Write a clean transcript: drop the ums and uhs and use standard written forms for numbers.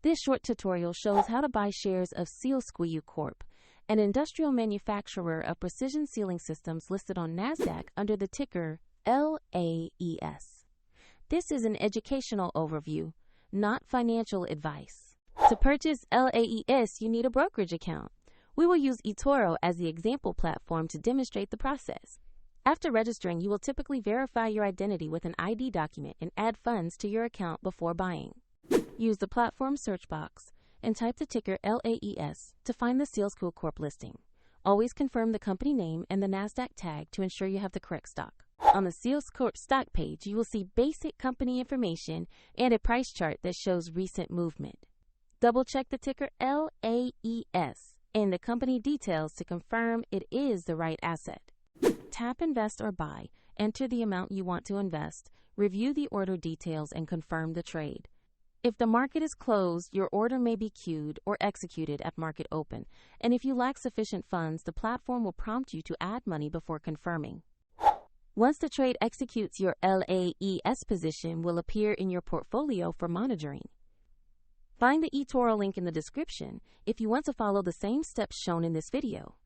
This short tutorial shows how to buy shares of Sealsq Corp, an industrial manufacturer of precision sealing systems listed on NASDAQ under the ticker LAES. This is an educational overview, not financial advice. To purchase LAES, you need a brokerage account. We will use eToro as the example platform to demonstrate the process. After registering, you will typically verify your identity with an ID document and add funds to your account before buying. Use the platform search box and type the ticker LAES to find the Sealsq Corp listing. Always confirm the company name and the NASDAQ tag to ensure you have the correct stock. On the Sealsq Corp stock page, you will see basic company information and a price chart that shows recent movement. Double-check the ticker LAES and the company details to confirm it is the right asset. Tap Invest or Buy, enter the amount you want to invest, review the order details, and confirm the trade. If the market is closed, your order may be queued or executed at market open, and if you lack sufficient funds, the platform will prompt you to add money before confirming. Once the trade executes, your LAES position will appear in your portfolio for monitoring. Find the eToro link in the description if you want to follow the same steps shown in this video.